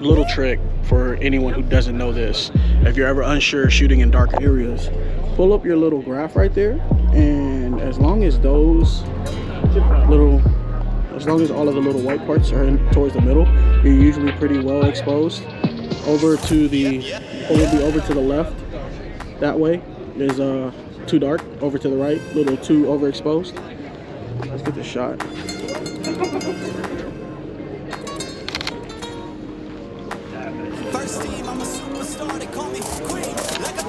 little trick for anyone who doesn't know this. If you're ever unsure shooting in dark areas, pull up your little graph right there, and as long as all of the little white parts are towards the middle, you're usually pretty well exposed. Over to the left, that way is too dark. Over to the right, a little too overexposed. Let's get the shot. First team, I'm a superstar, they call me queen. Like a